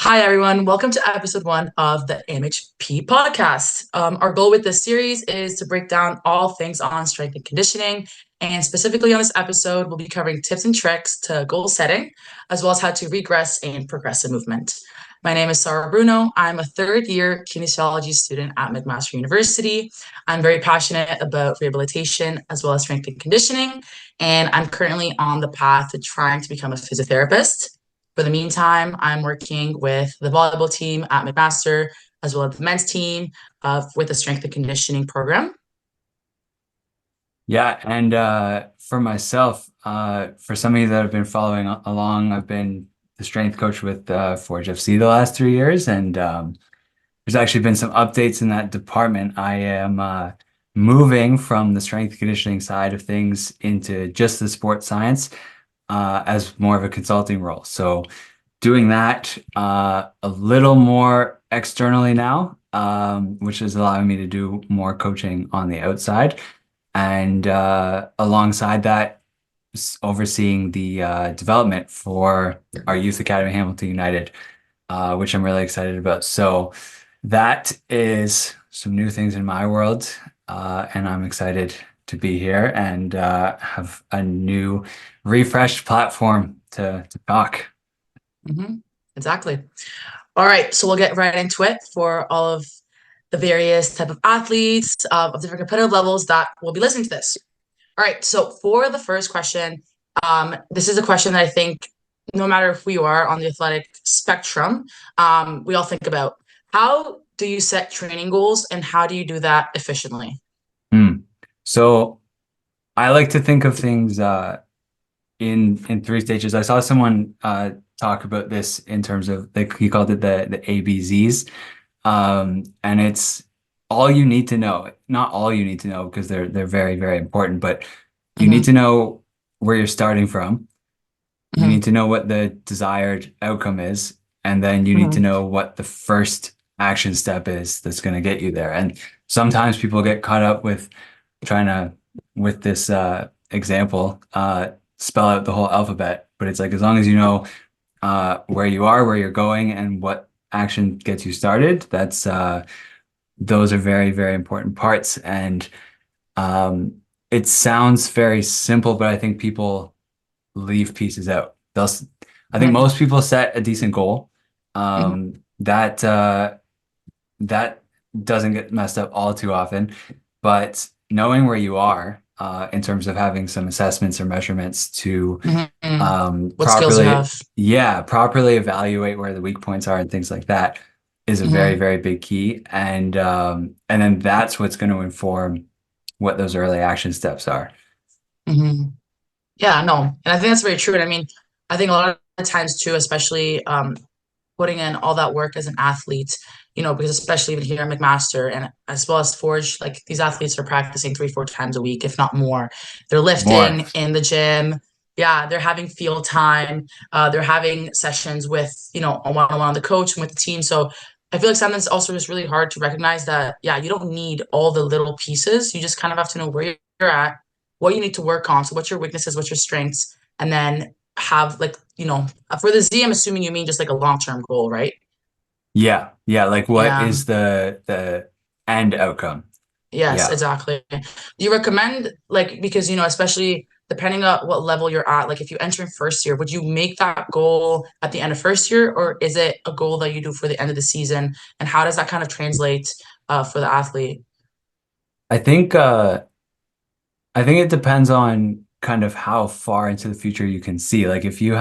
Hi, everyone. Welcome to episode one of the MHP Podcast. Our goal with this series is to break down all things on strength and conditioning. And specifically on this episode, we'll be covering tips and tricks to goal setting, as well as how to regress and progress in movement. My name is Sarah Bruno. I'm a third year kinesiology student at McMaster University. I'm very passionate about rehabilitation as well as strength and conditioning. And I'm currently on the path to trying to become a physiotherapist. For the meantime, I'm working with the volleyball team at McMaster, as well as the men's team with the strength and conditioning program. Yeah, and for myself, for some of you that have been following along, I've been the strength coach with Forge FC the last 3 years, and there's actually been some updates in that department. I am moving from the strength and conditioning side of things into just the sports science as more of a consulting role. So doing that a little more externally now, which is allowing me to do more coaching on the outside. And alongside that, overseeing the development for our youth academy, Hamilton United, which I'm really excited about. So that is some new things in my world, and I'm excited to be here and have a new refreshed platform to talk. Exactly. All right, so we'll get right into it for all of the various type of athletes of different competitive levels that will be listening to this. All right, so for the first question, this is a question that I think no matter if we are on the athletic spectrum, we all think about. How do you set training goals and how do you do that efficiently? So I like to think of things in three stages. I saw someone talk about this in terms of, like, he called it the ABZs. And it's all you need to know. Not all you need to know, because they're very, very important, but you need to know where you're starting from. You need to know what the desired outcome is, and then you need to know what the first action step is that's going to get you there. And sometimes people get caught up with trying to, with this example, spell out the whole alphabet. But it's like, as long as you know where you are, where you're going, and what action gets you started, that's those are very, very important parts. And it sounds very simple, but I think people leave pieces out. I think most people set a decent goal. That doesn't get messed up all too often, but knowing where you are in terms of having some assessments or measurements to What skills you have? properly evaluate where the weak points are and things like that is a very, very big key. And then that's what's going to inform what those early action steps are. Yeah, no, and I think that's very true. And I mean, I think a lot of times too, especially putting in all that work as an athlete, because especially even here at McMaster and as well as Forge, like these athletes are practicing 3, 4 times a week, if not more. They're lifting More. in the gym. Yeah, they're having field time. They're having sessions with, a one-on-one on the coach and with the team. So I feel like sometimes it's also just really hard to recognize that, yeah, you don't need all the little pieces. You just kind of have to know where you're at, what you need to work on. So what's your weaknesses, what's your strengths, and then have like, for the Z, I'm assuming you mean just like a long-term goal, right? Yeah. Like, what Yeah. is the end outcome? Yes, Yeah. exactly. Do you recommend, like, because, especially depending on what level you're at, like if you enter in first year, would you make that goal at the end of first year, or is it a goal that you do for the end of the season? And how does that kind of translate for the athlete? I think uh I think it depends on kind of how far into the future you can see. Like, if you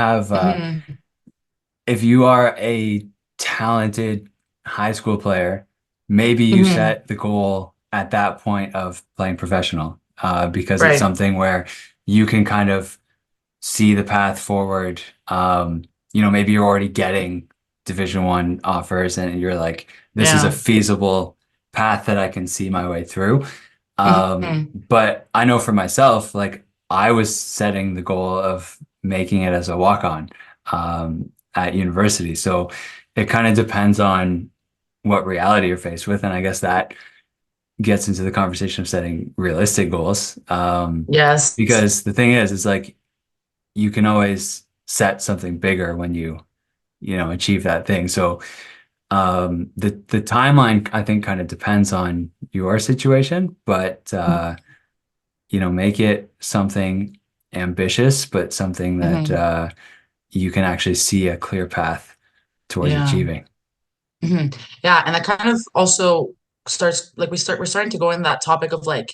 are a talented high school player, maybe you set the goal at that point of playing professional, because it's Right. something where you can kind of see the path forward. Maybe you're already getting Division 1 offers, and you're like, this is a Yeah. feasible path that I can see my way through. Mhm. But I know for myself, like, I was setting the goal of making it as a walk-on at university. So it kind of depends on what reality you're faced with. And I guess that gets into the conversation of setting realistic goals. Yes. Because the thing is like, you can always set something bigger when you achieve that thing. So the timeline I think kind of depends on your situation, but make it something ambitious, but something that Mm-hmm. you can actually see a clear path towards Yeah. achieving. Hmm. Yeah, and that kind of also starts like we're starting to go in that topic of like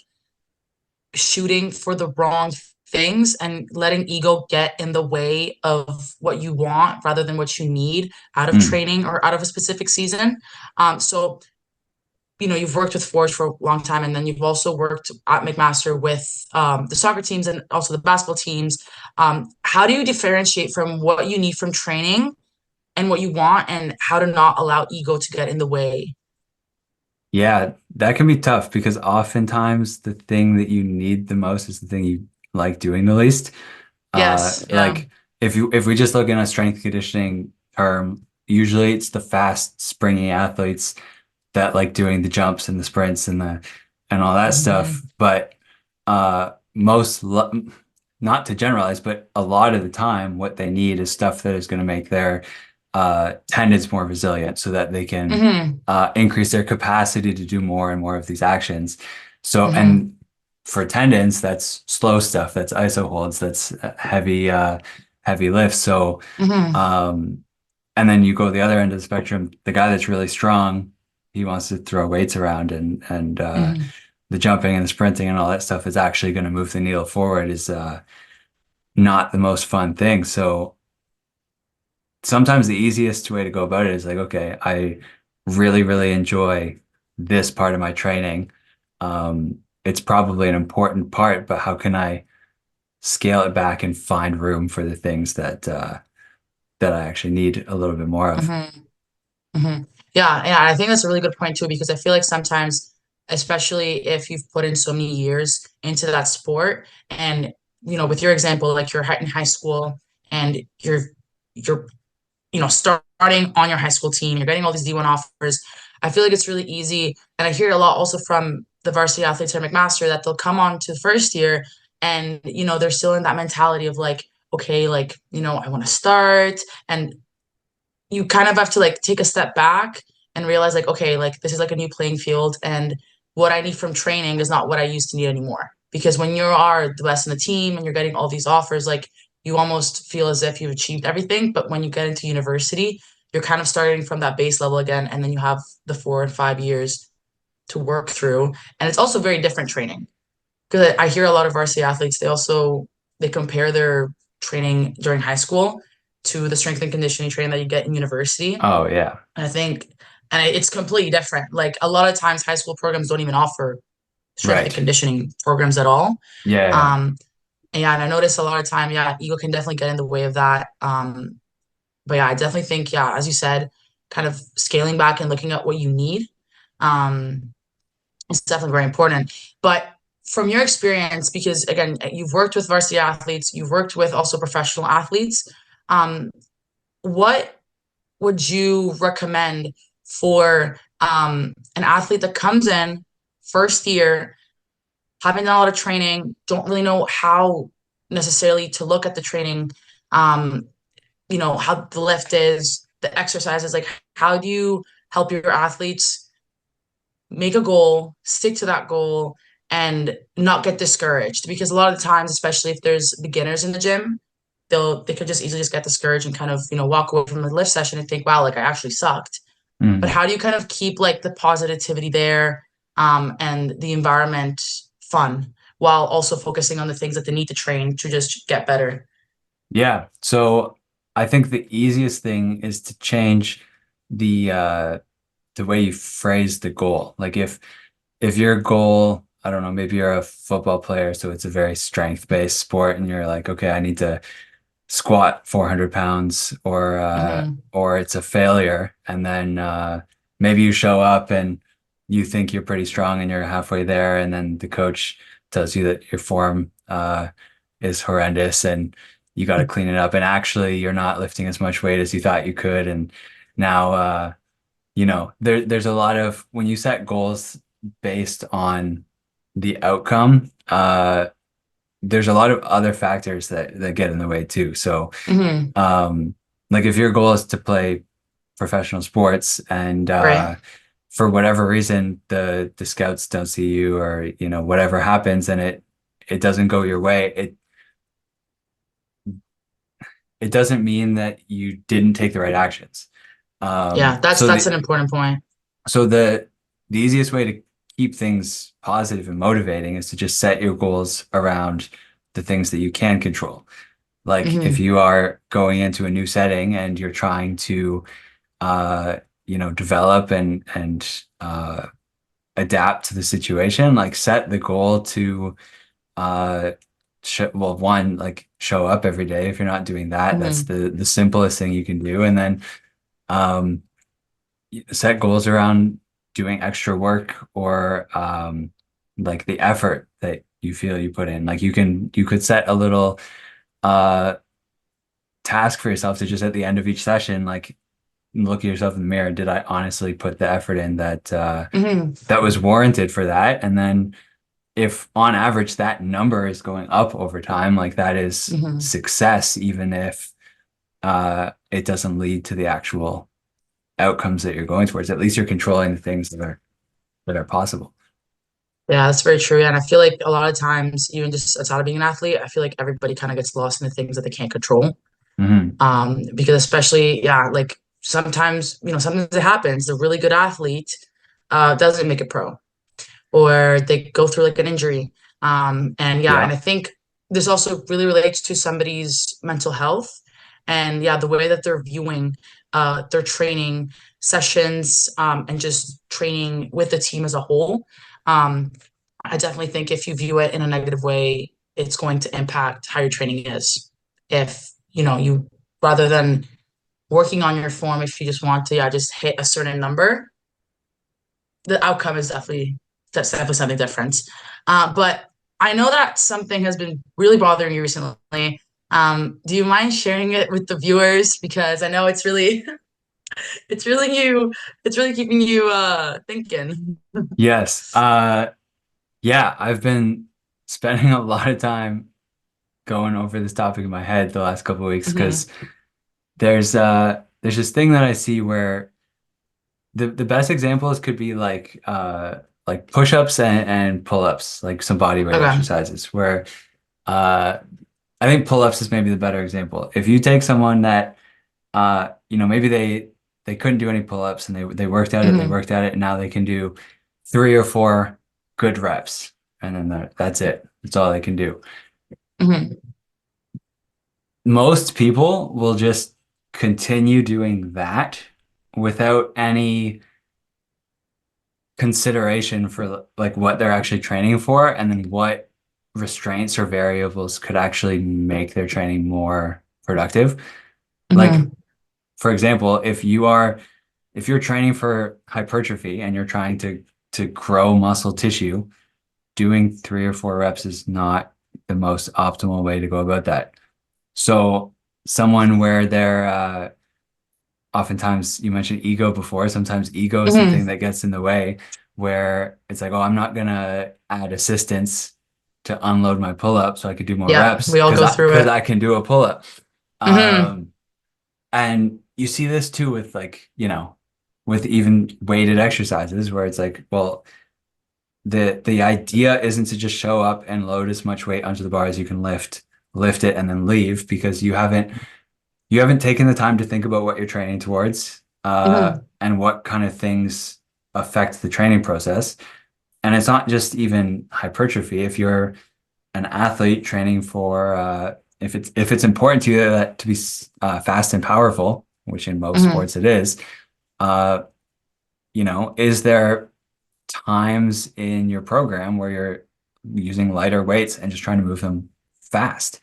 shooting for the wrong things and letting ego get in the way of what you want rather than what you need out of Mm. training or out of a specific season. So you've worked with Forge for a long time, and then you've also worked at McMaster with the soccer teams and also the basketball teams. How do you differentiate from what you need from training and what you want, and how to not allow ego to get in the way? Yeah, that can be tough because oftentimes the thing that you need the most is the thing you like doing the least. Yes, yeah. Like if we just look in a strength conditioning term, usually it's the fast, springy athletes that like doing the jumps and the sprints and all that stuff. Hmm. But not to generalize, but a lot of the time, what they need is stuff that is going to make their tendons more resilient, so that they can Hmm. increase their capacity to do more and more of these actions. So, Hmm. and for tendons, that's slow stuff. That's iso holds. That's heavy lifts. So, Hmm. um, and then you go the other end of the spectrum. The guy that's really strong, he wants to throw weights around, and Hmm. the jumping and the sprinting and all that stuff is actually going to move the needle forward. Is not the most fun thing. So sometimes the easiest way to go about it is like, okay, I really, really enjoy this part of my training. It's probably an important part, but how can I scale it back and find room for the things that I actually need a little bit more of? Hmm. Hmm. Yeah, yeah, I think that's a really good point too, because I feel like sometimes, especially if you've put in so many years into that sport, and with your example, like you're in high school and you're starting on your high school team, you're getting all these D1 offers. I feel like it's really easy, and I hear it a lot also from the varsity athletes at McMaster that they'll come on to the first year and they're still in that mentality of like, okay, like I want to start, and you kind of have to like take a step back and realize like, okay, like this is like a new playing field, and what I need from training is not what I used to need anymore. Because when you are the best in the team and you're getting all these offers, like you almost feel as if you've achieved everything. But when you get into university, you're kind of starting from that base level again, and then you have the 4 and 5 years to work through. And it's also very different training. Because I hear a lot of varsity athletes, they compare their training during high school to the strength and conditioning training that you get in university. Oh yeah, And I think, and it's completely different. Like a lot of times, high school programs don't even offer strength and right. conditioning programs at all. Yeah, yeah. Um, and yeah, and I noticed a lot of time, yeah, ego can definitely get in the way of that. But yeah, I definitely think, yeah, as you said, kind of scaling back and looking at what you need. Um, it's definitely very important. But from your experience, because again, you've worked with varsity athletes, you've worked with also professional athletes, um, what would you recommend for an athlete that comes in first year, having done a lot of training, don't really know how necessarily to look at the training, um, how the lift is, the exercises, like how do you help your athletes make a goal, stick to that goal, and not get discouraged? Because a lot of the times, especially if there's beginners in the gym, they could just easily just get discouraged and kind of walk away from the lift session and think, wow, like I actually sucked. But Mm. how do you kind of keep like the positivity there, and the environment fun while also focusing on the things that they need to train to just get better? Yeah. So I think the easiest thing is to change the way you phrase the goal. Like if your goal, I don't know, maybe you're a football player, so it's a very strength-based sport, and you're like, okay, I need to squat 400 pounds, Hmm. or it's a failure, and then maybe you show up and you think you're pretty strong and you're halfway there, and then the coach tells you that your form is horrendous and you got to clean it up, and actually you're not lifting as much weight as you thought you could, and now there's a lot of when you set goals based on the outcome, there's a lot of other factors that get in the way too. So Hmm. um, like if your goal is to play professional sports and Right. for whatever reason the scouts don't see you, or whatever happens, and it doesn't go your way, it doesn't mean that you didn't take the right actions. Yeah, that's So that's an important point. the easiest way to keep things positive and motivating is to just set your goals around the things that you can control. Like if Hmm. you are going into a new setting and you're trying to develop and adapt to the situation, like set the goal to uh well, one, like show up every day. If you're not doing that, that's Hmm. the simplest thing you can do. And then um set goals around doing extra work, or like the effort that you feel you put in. Like you could set a little uh task for yourself to just at the end of each session, like look at yourself in the mirror. Did I honestly put the effort in that Hmm. that was warranted for that? And then if on average that number is going up over time, like that is Hmm. success, even if it doesn't lead to the actual outcomes that you're going towards. At least you're controlling the things that are possible. Yeah, that's very true. And I feel like a lot of times, even just outside of being an athlete, I feel like everybody kind of gets lost in the things that they can't control. Hmm. Because especially, yeah, like sometimes, sometimes it happens. A really good athlete doesn't make it pro, or they go through like an injury. And yeah, and Yeah. I think this also really relates to somebody's mental health, and yeah, the way that they're viewing their training sessions, and just training with the team as a whole. Um, I definitely think if you view it in a negative way, it's going to impact how your training is. If you rather than working on your form, if you just want to, yeah, just hit a certain number, the outcome is definitely that's definitely something different. But I know that something has been really bothering you recently. Do you mind sharing it with the viewers? Because I know it's really it's really you it's really keeping you thinking. Yes. Yeah, I've been spending a lot of time going over this topic in my head the last couple of weeks, Hmm. because there's this thing that I see where the best examples could be like push-ups and pull-ups, like some body weight Okay. exercises, where uh I think pull-ups is maybe the better example. If you take someone that maybe they couldn't do any pull-ups, and they Hmm. worked at it, and now they can do 3 or 4 good reps, and then that's it. That's all they can do. Hmm. Most people will just continue doing that without any consideration for like what they're actually training for, and then what restraints or variables could actually make their training more productive. Like, Hmm. for example, if you're training for hypertrophy and you're trying to grow muscle tissue, doing 3 or 4 reps is not the most optimal way to go about that. So someone where they're oftentimes, you mentioned ego before, sometimes ego is Hmm. something that gets in the way, where it's like, oh, I'm not gonna add assistance to unload my pull-up so I could do more Yeah, reps we all go through because it. I can do a pull-up. Hmm. Um, and you see this too with with even weighted exercises, where it's like, well, the idea isn't to just show up and load as much weight onto the bar as you can lift it, and then leave, because you haven't taken the time to think about what you're training towards, Hmm. and what kind of things affect the training process. And it's not just even hypertrophy. If you're an athlete training for, if it's important to you that to be fast and powerful, which in most Hmm. sports it is, uh, is there times in your program where you're using lighter weights and just trying to move them fast?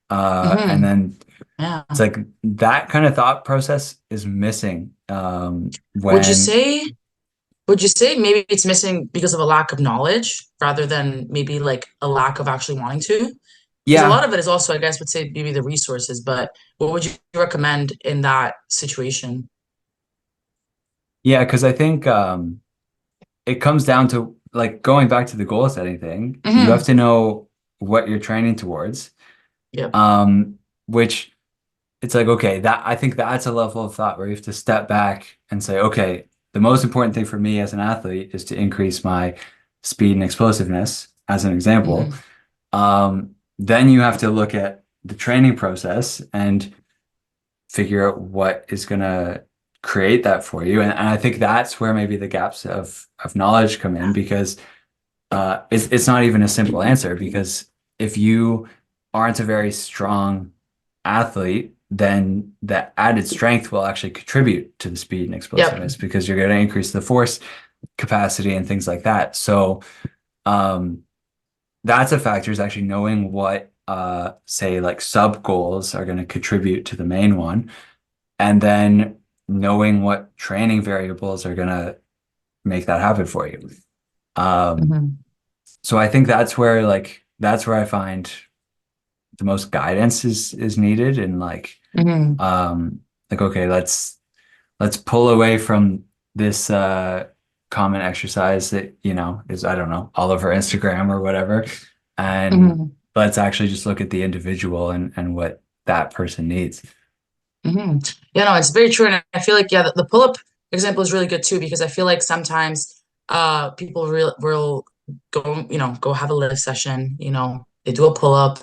And Hmm. then Yeah. it's like that kind of thought process is missing, Would you when, say Would you say maybe it's missing because of a lack of knowledge rather than maybe like a lack of actually wanting to? Because a lot yeah, of it is also, I guess, would say maybe the resources, but what would you recommend in that situation? yeah, because I think it comes down to, like, going back to the goal setting thing. You have Hmm. to know what you're training towards, Yep. um, which it's like, okay, that I think that's a level of thought where you have to step back and say, okay, the most important thing for me as an athlete is to increase my speed and explosiveness, as an example. Hmm. Then you have to look at the training process and figure out what is going to create that for you. And I think that's where maybe the gaps of knowledge come in, because it's not even a simple answer, because if you aren't a very strong athlete, then the added strength will actually contribute to the speed and Yep. explosiveness, because you're going to increase the force capacity and things like that. So um, that's a factor, is actually knowing what say like sub goals are going to contribute to the main one, and then knowing what training variables are going to make that happen for you. Um, Hmm. so I think that's where I find the most guidance is needed, and Hmm. okay, let's pull away from this common exercise that, is, I don't know, all over Instagram or whatever, and Hmm. let's actually just look at the individual and what that person needs. Hmm. Yeah, no, it's very true. And I feel like, yeah, the pull-up example is really good too, because I feel like sometimes people will go, go have a lift session, they do a pull-up,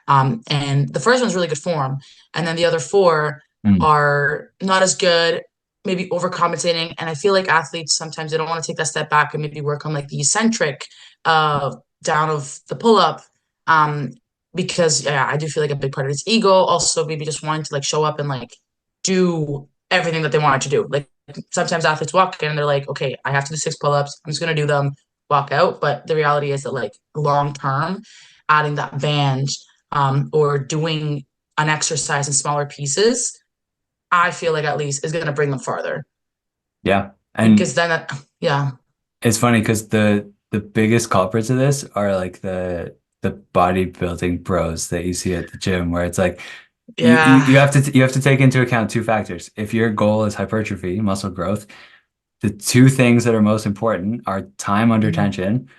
and the first one's really good form, and then the other four Mm. are not as good, maybe overcompensating. And I feel like athletes sometimes they don't want to take that step back and maybe work on like the eccentric uh down of the pull-up. Um, because yeah, I do feel like a big part of it's ego. Also, maybe just wanting to like show up and like do everything that they wanted to do. Like sometimes athletes walk in and they're like, okay, I have to do 6 pull-ups. I'm just gonna do them, walk out. But the reality is that like long term, adding that band or doing an exercise in smaller pieces, I feel like at least is gonna bring them farther. Yeah. And Because then, yeah, it's funny because the biggest culprits of this are like the bodybuilding bros that you see at the gym, where it's like yeah, you have to take into account two factors. If your goal is hypertrophy, muscle growth, the two things that are most important are time under mhm, tension,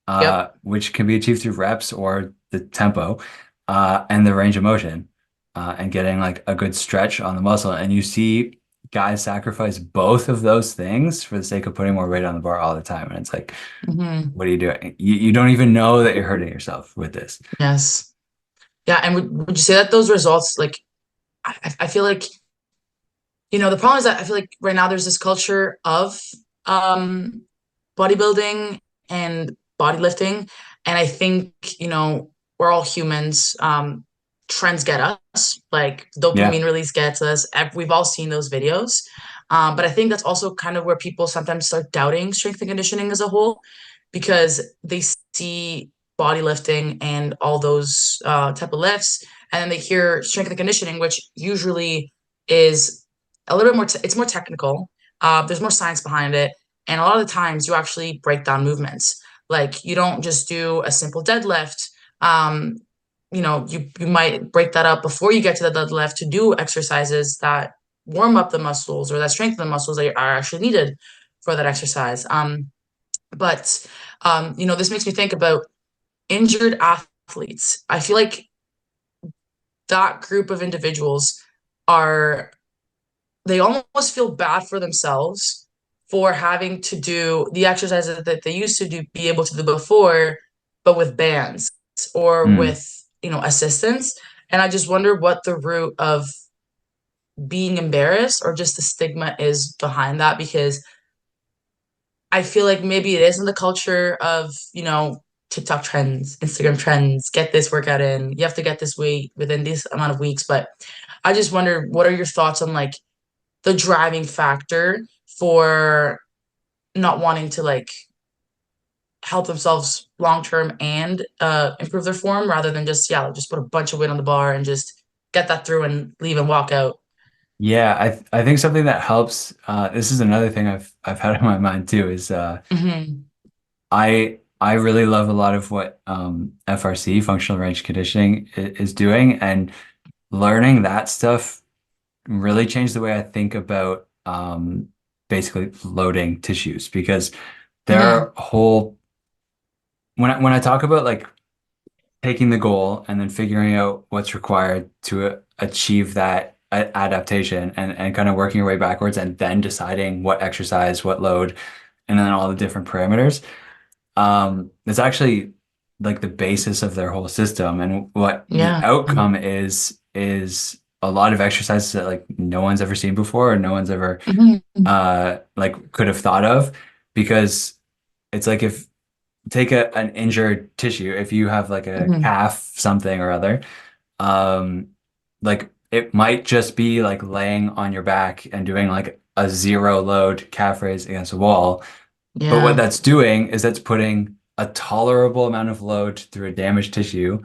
yep, which can be achieved through reps or the tempo, and the range of motion, and getting like a good stretch on the muscle. And you see guys sacrifice both of those things for the sake of putting more weight on the bar all the time. And it's like, hmm, what are you doing? You don't even know that you're hurting yourself with this. yes, yeah. And would you say that those results, like, I feel like the problem is that I feel like right now there's this culture of um bodybuilding and body lifting. And I think, we're all humans. Trends get us, like Yeah. dopamine release gets us. We've all seen those videos. But I think that's also kind of where people sometimes start doubting strength and conditioning as a whole, because they see body lifting and all those type of lifts, and then they hear strength and conditioning, which usually is a little bit more, it's more technical. There's more science behind it. And a lot of the times you actually break down movements. Like you don't just do a simple deadlift. Um, you might break that up before you get to the deadlift to do exercises that warm up the muscles or that strengthen the muscles that are actually needed for that exercise. But this makes me think about injured athletes. I feel like that group of individuals are they almost feel bad for themselves for having to do the exercises that they used to do be able to do before, but with bands or Mm. with assistance. And I just wonder what the root of being embarrassed or just the stigma is behind that, because I feel like maybe it is in the culture of TikTok trends, Instagram trends, get this workout in, you have to get this weight within this amount of weeks. But I just wonder, what are your thoughts on like the driving factor for not wanting to like help themselves long term and improve their form, rather than just, yeah, just put a bunch of weight on the bar and just get that through and leave and walk out. Yeah, I think something that helps, this is another thing I've had in my mind too, is Hmm. I really love a lot of what FRC, functional range conditioning, is doing, and learning that stuff really changed the way I think about basically loading tissues, because there Hmm. are whole when I talk about like taking the goal and then figuring out what's required to achieve that adaptation and kind of working your way backwards and then deciding what exercise, what load, and then all the different parameters. It's actually like the basis of their whole system. And what the Yeah. outcome is a lot of exercises that like no one's ever seen before or no one's ever Hmm. like could have thought of because it's like if take an injured tissue, if you have like a Hmm. calf something or other, um, like it might just be like laying on your back and doing like a zero load calf raise against a wall. But what Yeah. that's doing is that's putting a tolerable amount of load through a damaged tissue.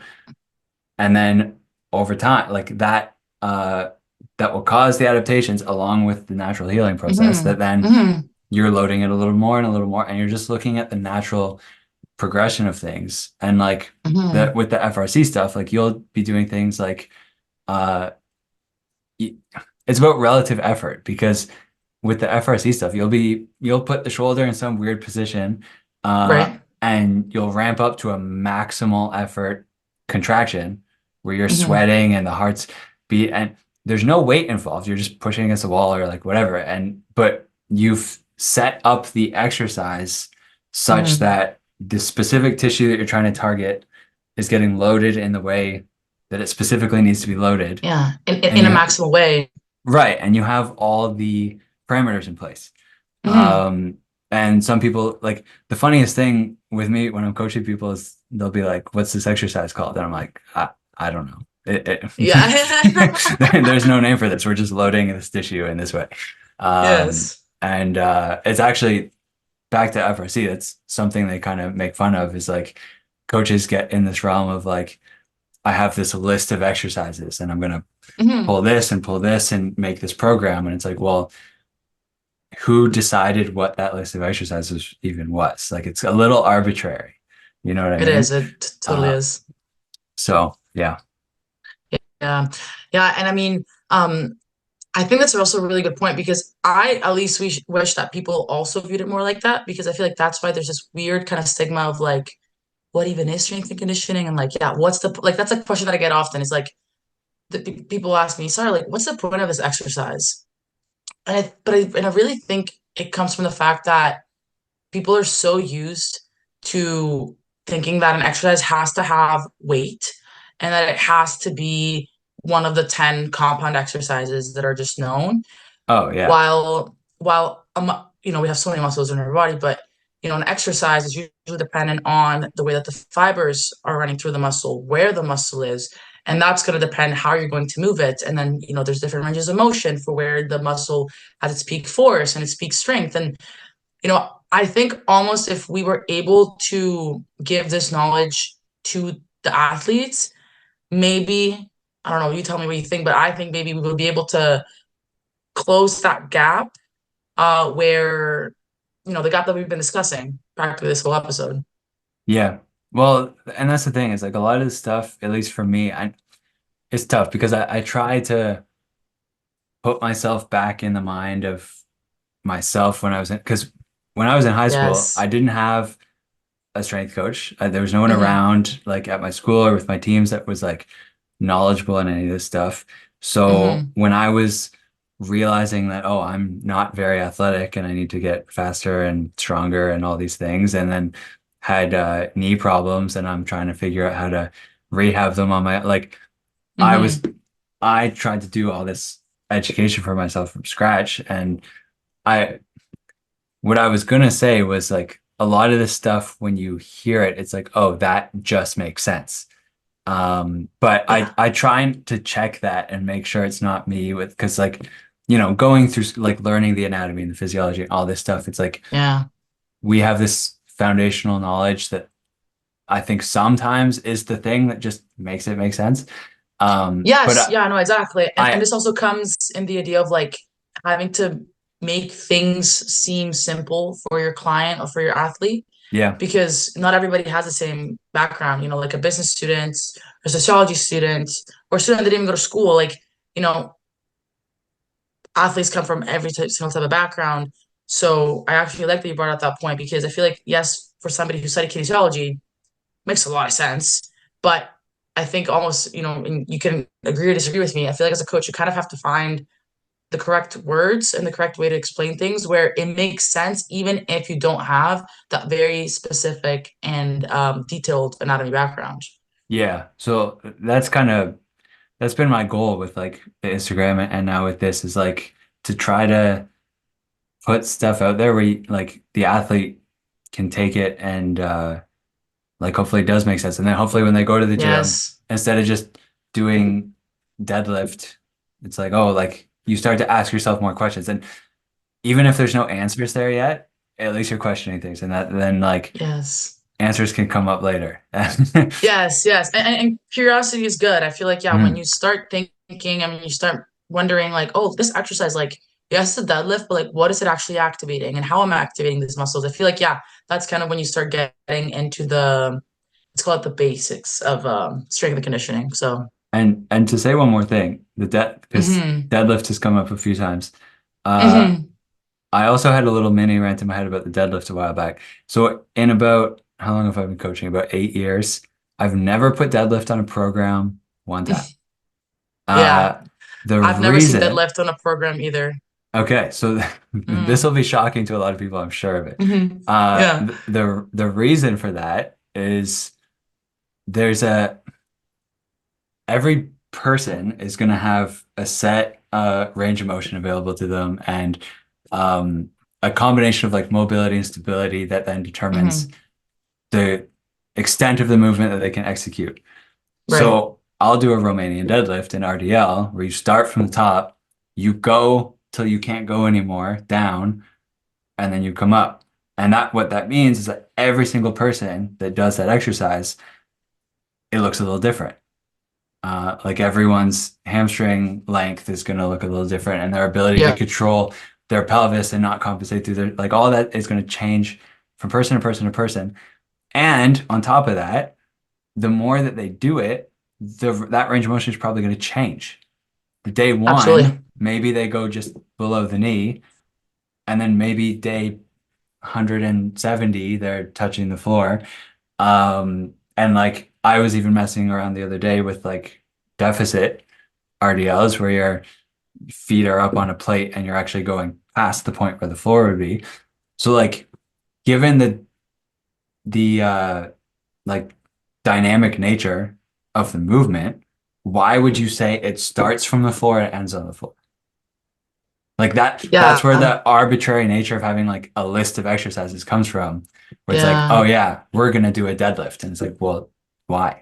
And then over time, like that will cause the adaptations along with the natural healing process Hmm. that then Hmm. you're loading it a little more and a little more, and you're just looking at the natural progression of things. And like Hmm. with the FRC stuff, like you'll be doing things like uh it's about relative effort because with the FRC stuff, you'll put the shoulder in some weird position, Right. and you'll ramp up to a maximal effort contraction where you're Hmm. sweating and the heart's beat and there's no weight involved. You're just pushing against the wall or like whatever. And but you've set up the exercise such Hmm. that the specific tissue that you're trying to target is getting loaded in the way that it specifically needs to be loaded. Yeah. And In a you maximal way. Right, and you have all the parameters in place. Hmm. Um, and some people like the funniest thing with me when I'm coaching people is they'll be like, "What's this exercise called?" And I'm like, I don't know. Yeah. There's no name for this. We're just loading this tissue in this way." Yes. And it's actually back to FRC. That's something they kind of make fun of is like coaches get in this realm of like, I have this list of exercises and I'm gonna Hmm. pull this and make this program. And it's like, well, who decided what that list of exercises even was? Like, it's a little arbitrary. You know what I It is. mean? It totally Uh, is. so yeah, Yeah. Yeah. And I mean, I think that's also a really good point because I at least wish that people also viewed it more like that because I feel like that's why there's this weird kind of stigma of like, what even is strength and conditioning? And like, yeah, what's like, that's a question that I get often is like, people ask me, sorry, like, what's the point of this exercise? And I really think it comes from the fact that people are so used to thinking that an exercise has to have weight and that it has to be one of the 10 compound exercises that are just known oh yeah, while we have so many muscles in our body, but an exercise is usually dependent on the way that the fibers are running through the muscle, where the muscle is, and that's going to depend how you're going to move it. And then there's different ranges of motion for where the muscle has its peak force and its peak strength. And I think almost if we were able to give this knowledge to the athletes, maybe, I don't know, you tell me what you think, but I think maybe we would be able to close that gap where the gap that we've been discussing practically this whole episode. yeah. Well, and that's the thing is like a lot of this stuff, at least for me, it's tough because I try to put myself back in the mind of myself when I was in, because when I was in high school, Yes. I didn't have a strength coach. There was no one Hmm. around like at my school or with my teams that was like knowledgeable in any of this stuff. So Hmm. when I was realizing that, oh, I'm not very athletic and I need to get faster and stronger and all these things, and then had knee problems and I'm trying to figure out how to rehab them on my like I was Hmm. I tried to do all this education for myself from scratch and I what I was gonna say was like a lot of this stuff when you hear it, it's like, oh, that just makes sense. But Yeah. I try to check that and make sure it's not me with because like, going through like learning the anatomy and the physiology and all this stuff, it's like Yeah. we have this foundational knowledge that I think sometimes is the thing that just makes it make sense. But Yes. Yeah. No. Exactly. And I this also comes in the idea of like having to make things seem simple for your client or for your athlete yeah, because not everybody has the same background. Like a business student, or sociology student, or a student that didn't even go to school. Like you know, athletes come from every single type of background. So I actually like that you brought up that point because I feel like, yes, for somebody who studied kinesiology, makes a lot of sense. But I think almost, and you can agree or disagree with me. I feel like as a coach, you kind of have to find the correct words and the correct way to explain things where it makes sense, even if you don't have that very specific and detailed anatomy background. Yeah. So that's been my goal with like the Instagram and now with this is like to try to put stuff out there where like the athlete can take it and like hopefully it does make sense. And then hopefully when they go to the gym, Yes. instead of just doing deadlift, it's like, oh, like you start to ask yourself more questions. And even if there's no answers there yet, at least you're questioning things. And that then like Yes. answers can come up later. Yes, yes. And curiosity is good. I feel like, yeah, when Mm. you start thinking, I mean, you start wondering, like, oh, this exercise, like, yes, the deadlift, but like, what is it actually activating and how am I activating these muscles? I feel like, yeah, that's kind of when you start getting into let's call it the basics of strength and conditioning. So, And to say one more thing, because hmm deadlift has come up a few times. Uh, hmm I also had a little mini rant in my head about the deadlift a while back. So in about how long have I been coaching? About 8 years. I've never put deadlift on a program one time. Yeah, Uh, the I've never seen reason, deadlift on a program either. okay, so this will Mm. be shocking to a lot of people, I'm sure of it. Yeah. The reason for that is there's a every person is going to have a set range of motion available to them and um, a combination of like mobility and stability that then determines hmm the extent of the movement that they can execute. Right. So I'll do a Romanian deadlift in RDL where you start from the top, you go till you can't go anymore down, and then you come up. And that what that means is that every single person that does that exercise, it looks a little different. Like everyone's hamstring length is going to look a little different, and their ability to Yeah, control their pelvis and not compensate through their like all that is going to change from person to person to person. And on top of that, the more that they do it, that range of motion is probably going to change. The day absolutely. one, maybe they go just below the knee, and then maybe day 170, they're touching the floor. And like I was even messing around the other day with like deficit RDLs where your feet are up on a plate and you're actually going past the point where the floor would be. So like given the like dynamic nature of the movement, why would you say it starts from the floor and ends on the floor? Like that's Yeah, where the arbitrary nature of having like a list of exercises comes from, where it's like, oh yeah. yeah, we're gonna do a deadlift. And it's like, well, why?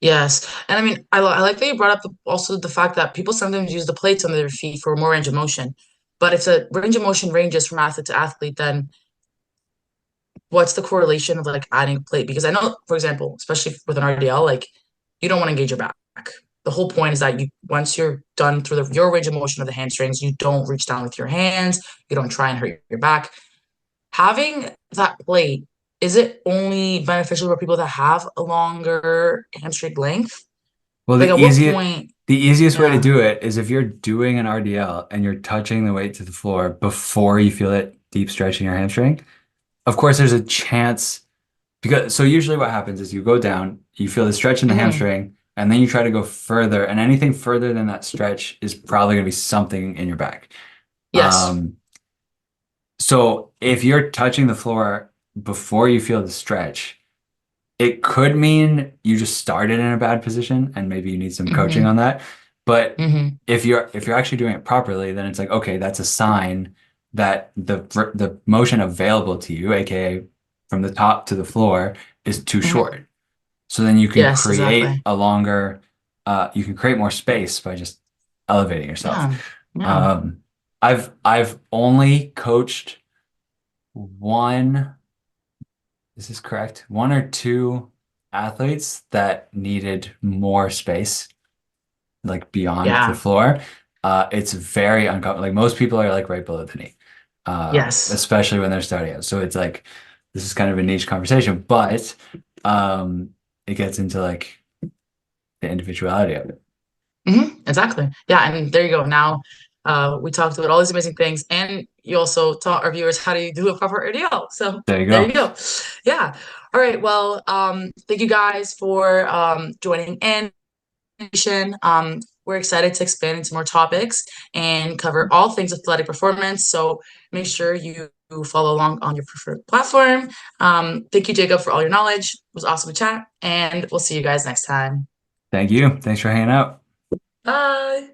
Yes. And I mean, I like that you brought up also the fact that people sometimes use the plates under their feet for more range of motion. But if the range of motion ranges from athlete to athlete, then what's the correlation of like adding a plate? Because I know, for example, especially with an RDL, like you don't want to engage your back. The whole point is that you once you're done through your range of motion of the hamstrings, you don't reach down with your hands, you don't try and hurt your back. Having that plate, is it only beneficial for people that have a longer hamstring length? Well, Like at what point? the easiest way to Yeah. do it is if you're doing an RDL and you're touching the weight to the floor before you feel it deep stretching your hamstring. Of course, there's a chance because so usually what happens is you go down, you feel the stretch in the hmm hamstring, and then you try to go further, and anything further than that stretch is probably going to be something in your back. Yes. Um, so if you're touching the floor before you feel the stretch, it could mean you just started in a bad position and maybe you need some coaching hmm on that. But hmm if you're actually doing it properly, then it's like, okay, that's a sign that the motion available to you, aka from the top to the floor, is too hmm short. So then you can Yes, create exactly. a longer, you can create more space by just elevating yourself. Yeah. Yeah. Um, I've only coached one, is this correct? One or two athletes that needed more space, like beyond the Yeah. floor. It's very uncomfortable. Like most people are like right below the knee, Yes. especially when they're starting out. So it's like this is kind of a niche conversation, but it gets into like the individuality of it. Exactly. Yeah. And there you go. Now, we talked about all these amazing things, and you also taught our viewers how to do a proper RDL. So There you there go. you go. Yeah. All right. Well, thank you guys for joining in. We're excited to expand into more topics and cover all things athletic performance. So make sure you follow along on your preferred platform. Thank you, Jacob, for all your knowledge. It was awesome to chat, and we'll see you guys next time. Thank you. Thanks for hanging out. Bye.